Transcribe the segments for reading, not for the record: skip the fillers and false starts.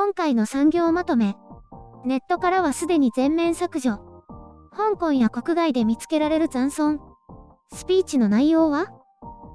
今回の産業まとめ。ネットからはすでに全面削除。香港や国外で見つけられる残存。スピーチの内容は？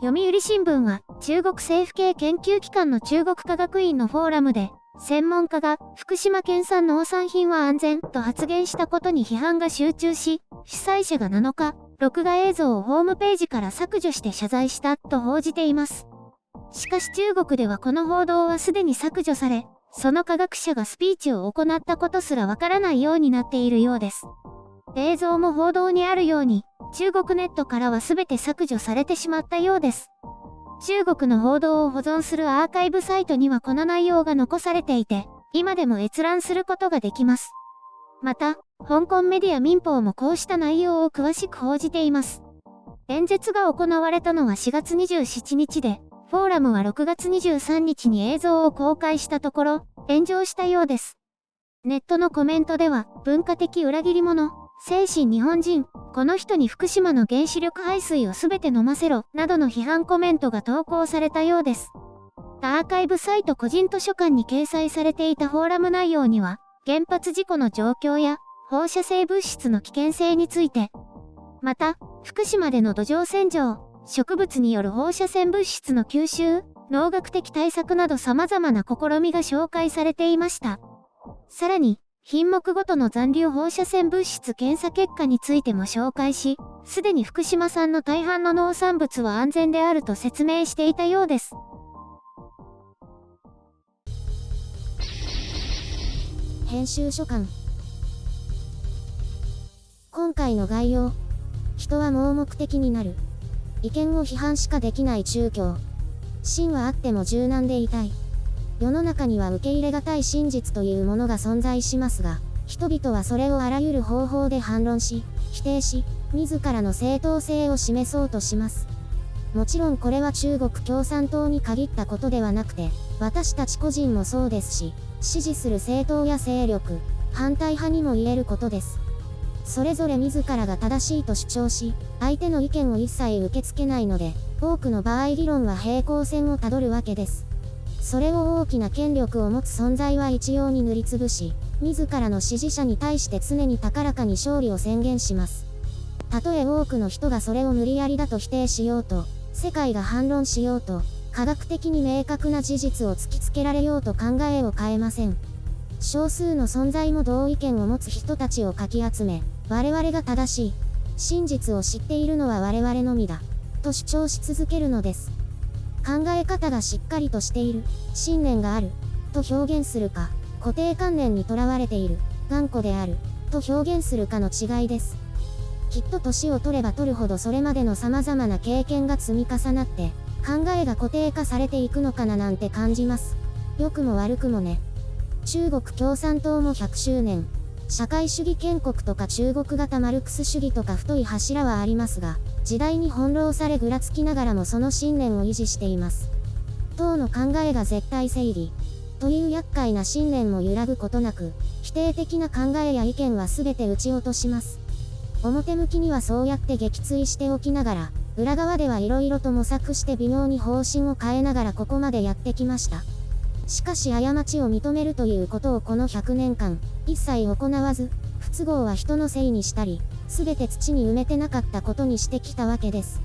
読売新聞は中国政府系研究機関の中国科学院のフォーラムで、専門家が福島県産農産品は安全と発言したことに批判が集中し、主催者が7日、録画映像をホームページから削除して謝罪したと報じています。しかし中国ではこの報道はすでに削除され、その科学者がスピーチを行ったことすらわからないようになっているようです。映像も報道にあるように、中国ネットからはすべて削除されてしまったようです。中国の報道を保存するアーカイブサイトにはこの内容が残されていて、今でも閲覧することができます。また、香港メディア民放もこうした内容を詳しく報じています。演説が行われたのは4月27日で、フォーラムは6月23日に映像を公開したところ、炎上したようです。ネットのコメントでは、文化的裏切り者、精神日本人、この人に福島の原子力排水をすべて飲ませろ、などの批判コメントが投稿されたようです。アーカイブサイト個人図書館に掲載されていたフォーラム内容には、原発事故の状況や、放射性物質の危険性について、また、福島での土壌洗浄、植物による放射線物質の吸収、農学的対策など様々な試みが紹介されていました。さらに、品目ごとの残留放射線物質検査結果についても紹介し、すでに福島産の大半の農産物は安全であると説明していたようです。編集所感。今回の概要。人は盲目的になる。意見を批判しかできない中共。芯はあっても柔軟でいたい。世の中には受け入れがたい真実というものが存在しますが、人々はそれをあらゆる方法で反論し、否定し、自らの正当性を示そうとします。もちろんこれは中国共産党に限ったことではなくて、私たち個人もそうですし、支持する政党や勢力、反対派にも言えることです。それぞれ自らが正しいと主張し、相手の意見を一切受け付けないので、多くの場合議論は平行線をたどるわけです。それを大きな権力を持つ存在は一様に塗りつぶし、自らの支持者に対して常に高らかに勝利を宣言します。たとえ多くの人がそれを無理やりだと否定しようと、世界が反論しようと、科学的に明確な事実を突きつけられようと考えを変えません。少数の存在も同意見を持つ人たちをかき集め、我々が正しい、真実を知っているのは我々のみだ、と主張し続けるのです。考え方がしっかりとしている、信念がある、と表現するか、固定観念にとらわれている、頑固である、と表現するかの違いです。きっと年を取れば取るほどそれまでの様々な経験が積み重なって、考えが固定化されていくのかななんて感じます。良くも悪くもね。中国共産党も100周年。社会主義建国とか中国型マルクス主義とか太い柱はありますが、時代に翻弄されぐらつきながらもその信念を維持しています。党の考えが絶対正義という厄介な信念も揺らぐことなく、否定的な考えや意見は全て撃ち落とします。表向きにはそうやって撃墜しておきながら、裏側ではいろいろと模索して微妙に方針を変えながらここまでやってきました。しかし過ちを認めるということをこの100年間、一切行わず、不都合は人のせいにしたり、全て土に埋めてなかったことにしてきたわけです。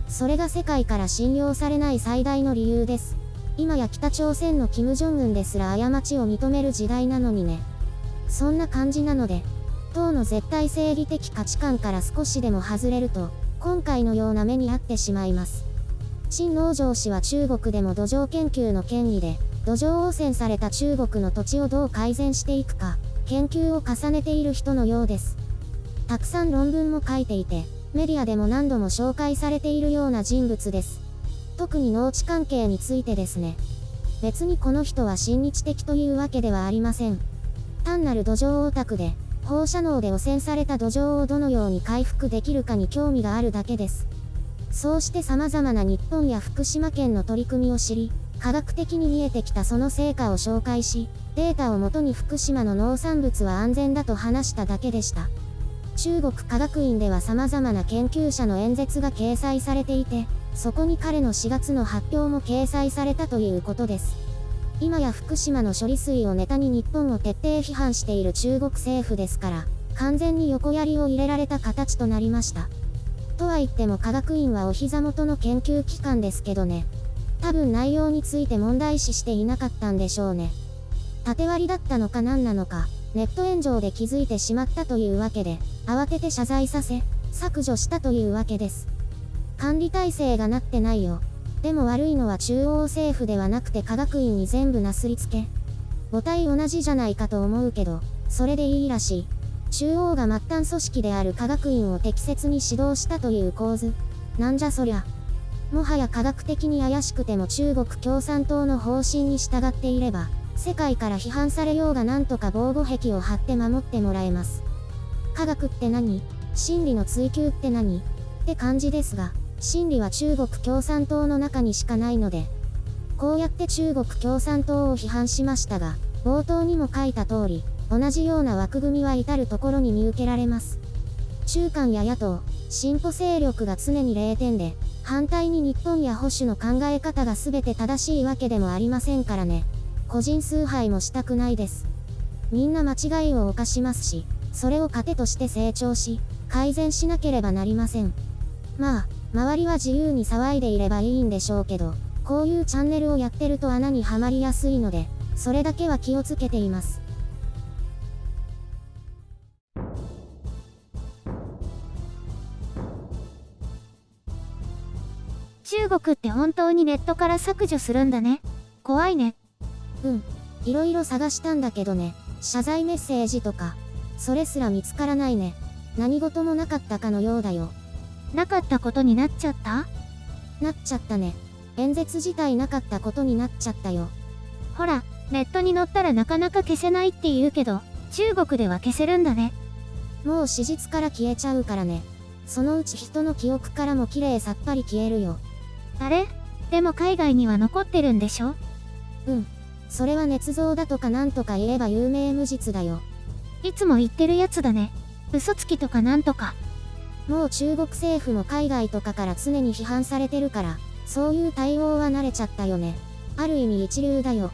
それが世界から信用されない最大の理由です。今や北朝鮮の金正恩ですら過ちを認める時代なのにね。そんな感じなので、党の絶対正義的価値観から少しでも外れると、今回のような目に遭ってしまいます。陳農場氏は中国でも土壌研究の権威で、土壌汚染された中国の土地をどう改善していくか、研究を重ねている人のようです。たくさん論文も書いていて、メディアでも何度も紹介されているような人物です。特に農地関係についてですね。別にこの人は親日的というわけではありません。単なる土壌オタクで、放射能で汚染された土壌をどのように回復できるかに興味があるだけです。そうして様々な日本や福島県の取り組みを知り、科学的に見えてきたその成果を紹介し、データをもとに福島の農産物は安全だと話しただけでした。中国科学院では様々な研究者の演説が掲載されていて、そこに彼の4月の発表も掲載されたということです。今や福島の処理水をネタに日本を徹底批判している中国政府ですから、完全に横槍を入れられた形となりました。とは言っても科学院はお膝元の研究機関ですけどね。多分内容について問題視していなかったんでしょうね。縦割りだったのか何なのか、ネット炎上で気づいてしまったというわけで、慌てて謝罪させ、削除したというわけです。管理体制がなってないよ。でも悪いのは中央政府ではなくて科学院に全部なすりつけ。母体同じじゃないかと思うけど、それでいいらしい。中央が末端組織である科学院を適切に指導したという構図。なんじゃそりゃ。もはや科学的に怪しくても中国共産党の方針に従っていれば、世界から批判されようがなんとか防護壁を張って守ってもらえます。科学って何？真理の追求って何？って感じですが、真理は中国共産党の中にしかないので、こうやって中国共産党を批判しましたが、冒頭にも書いた通り、同じような枠組みは至るところに見受けられます。中間や野党、進歩勢力が常に0点で、反対に日本や保守の考え方が全て正しいわけでもありませんからね。個人崇拝もしたくないです。みんな間違いを犯しますし、それを糧として成長し、改善しなければなりません。まあ、周りは自由に騒いでいればいいんでしょうけど、こういうチャンネルをやってると穴にはまりやすいので、それだけは気をつけています。中国って本当にネットから削除するんだね。怖いね。いろいろ探したんだけどね、謝罪メッセージとか、それすら見つからないね。何事もなかったかのようだよ。なかったことになっちゃった？なっちゃったね。演説自体なかったことになっちゃったよ。ほら、ネットに載ったらなかなか消せないって言うけど、中国では消せるんだね。もう史実から消えちゃうからね。そのうち人の記憶からもきれいさっぱり消えるよ。あれ？でも海外には残ってるんでしょ？それは捏造だとかなんとか言えば有名無実だよ。いつも言ってるやつだね。嘘つきとかなんとか。もう中国政府も海外とかから常に批判されてるから、そういう対応は慣れちゃったよね。ある意味一流だよ。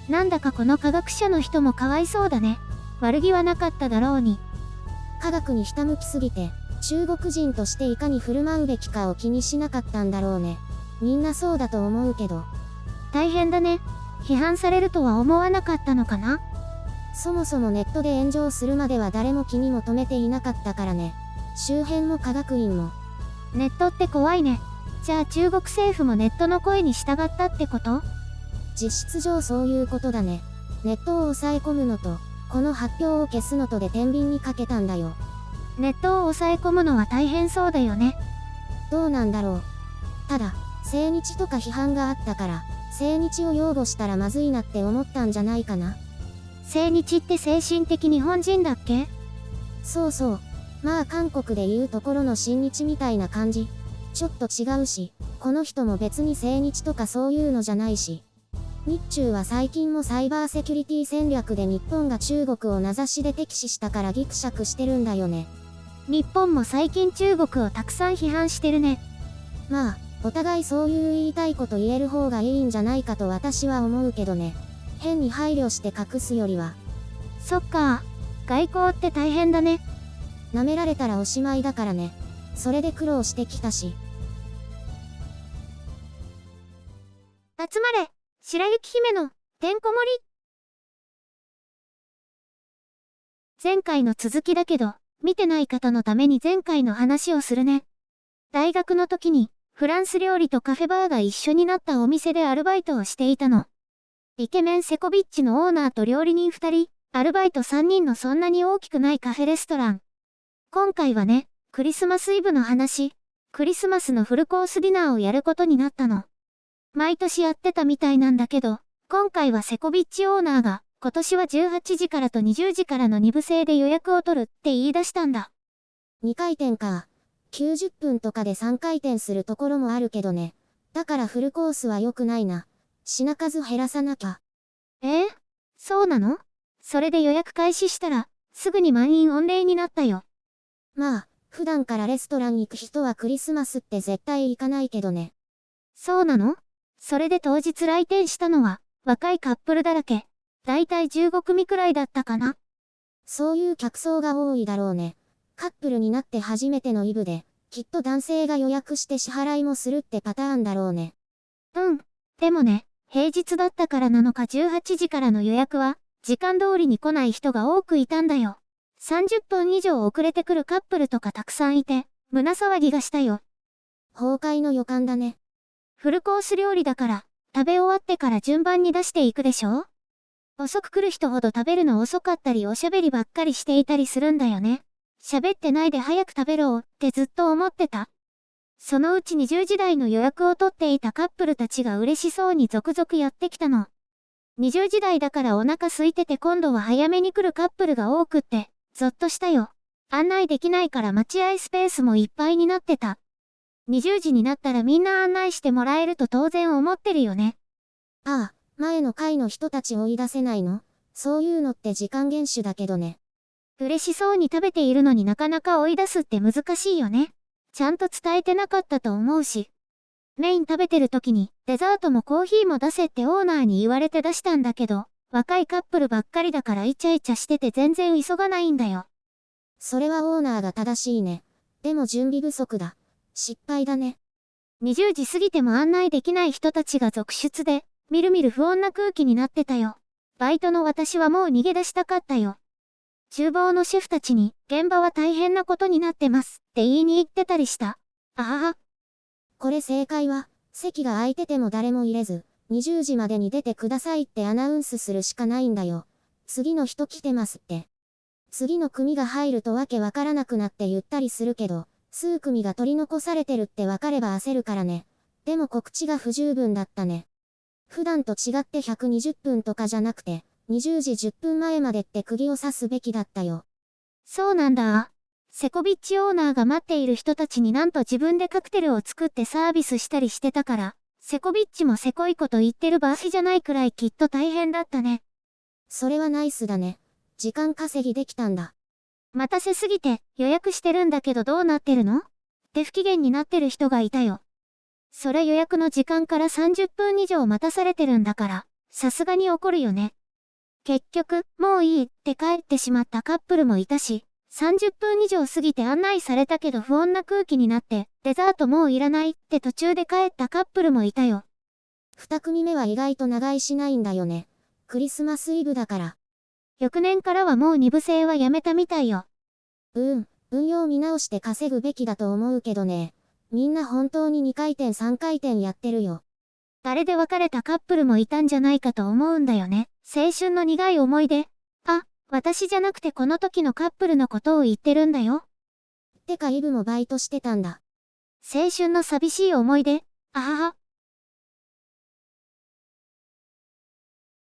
なんだかこの科学者の人もかわいそうだね。悪気はなかっただろうに。科学にひたむきすぎて、中国人としていかに振る舞うべきかを気にしなかったんだろうね。みんなそうだと思うけど。大変だね。批判されるとは思わなかったのかな？そもそもネットで炎上するまでは誰も気にも留めていなかったからね。周辺も科学院も。ネットって怖いね。じゃあ中国政府もネットの声に従ったってこと？実質上そういうことだね。ネットを抑え込むのと、この発表を消すのとで天秤にかけたんだよ。ネットを抑え込むのは大変そうだよね。どうなんだろう。ただ、精日とか批判があったから、精日を擁護したらまずいなって思ったんじゃないかな。精日って精神的日本人だっけ？そうそう。まあ韓国でいうところの親日みたいな感じ。ちょっと違うし、この人も別に精日とかそういうのじゃないし。日中は最近もサイバーセキュリティ戦略で日本が中国を名指しで敵視したからギクシャクしてるんだよね。日本も最近中国をたくさん批判してるね。まあ、お互いそういう言いたいこと言える方がいいんじゃないかと私は思うけどね。変に配慮して隠すよりは。そっか。外交って大変だね。舐められたらおしまいだからね。それで苦労してきたし。集まれ、白雪姫のてんこ盛り。前回の続きだけど、見てない方のために前回の話をするね。大学の時に、フランス料理とカフェバーが一緒になったお店でアルバイトをしていたの。イケメンセコビッチのオーナーと料理人2人、アルバイト3人のそんなに大きくないカフェレストラン。今回はね、クリスマスイブの話、クリスマスのフルコースディナーをやることになったの。毎年やってたみたいなんだけど、今回はセコビッチオーナーが、今年は18時からと20時からの2部制で予約を取るって言い出したんだ。2回転か。90分とかで3回転するところもあるけどね。だからフルコースは良くないな。品数減らさなきゃ。そうなの？それで予約開始したら、すぐに満員御礼になったよ。まあ、普段からレストラン行く人はクリスマスって絶対行かないけどね。そうなの？それで当日来店したのは、若いカップルだらけ。だいたい15組くらいだったかな。そういう客層が多いだろうね。カップルになって初めてのイブで、きっと男性が予約して支払いもするってパターンだろうね。うん。でもね、平日だったからなのか18時からの予約は、時間通りに来ない人が多くいたんだよ。30分以上遅れてくるカップルとかたくさんいて、胸騒ぎがしたよ。崩壊の予感だね。フルコース料理だから、食べ終わってから順番に出していくでしょ？遅く来る人ほど食べるの遅かったりおしゃべりばっかりしていたりするんだよね。喋ってないで早く食べろってずっと思ってた。そのうち20時台の予約を取っていたカップルたちが嬉しそうに続々やってきたの。20時台だからお腹空いてて今度は早めに来るカップルが多くって、ゾッとしたよ。案内できないから待合スペースもいっぱいになってた。20時になったらみんな案内してもらえると当然思ってるよね。ああ、前の回の人たち追い出せないの？そういうのって時間厳守だけどね。嬉しそうに食べているのになかなか追い出すって難しいよね。ちゃんと伝えてなかったと思うし。メイン食べてる時にデザートもコーヒーも出せってオーナーに言われて出したんだけど、若いカップルばっかりだからイチャイチャしてて全然急がないんだよ。それはオーナーが正しいね。でも準備不足だ。失敗だね。20時過ぎても案内できない人たちが続出で、みるみる不穏な空気になってたよ。バイトの私はもう逃げ出したかったよ。厨房のシェフたちに、現場は大変なことになってますって言いに行ってたりした。ああ。これ正解は、席が空いてても誰も入れず、20時までに出てくださいってアナウンスするしかないんだよ。次の人来てますって。次の組が入るとわけわからなくなってゆったりするけど、数組が取り残されてるってわかれば焦るからね。でも告知が不十分だったね。普段と違って120分とかじゃなくて、20時10分前までって釘を刺すべきだったよ。そうなんだ。セコビッチオーナーが待っている人たちになんと自分でカクテルを作ってサービスしたりしてたから、セコビッチもセコいこと言ってる場合じゃないくらいきっと大変だったね。それはナイスだね。時間稼ぎできたんだ。待たせすぎて予約してるんだけどどうなってるの？って不機嫌になってる人がいたよ。それ予約の時間から30分以上待たされてるんだから、さすがに怒るよね。結局、もういいって帰ってしまったカップルもいたし、30分以上過ぎて案内されたけど不穏な空気になって、デザートもういらないって途中で帰ったカップルもいたよ。2組目は意外と長居しないんだよね。クリスマスイブだから。翌年からはもう2部制はやめたみたいよ。運用見直して稼ぐべきだと思うけどね。みんな本当に2回転3回転やってるよ。あれで別れたカップルもいたんじゃないかと思うんだよね。青春の苦い思い出。あ、私じゃなくてこの時のカップルのことを言ってるんだよ。てかイブもバイトしてたんだ。青春の寂しい思い出。あはは。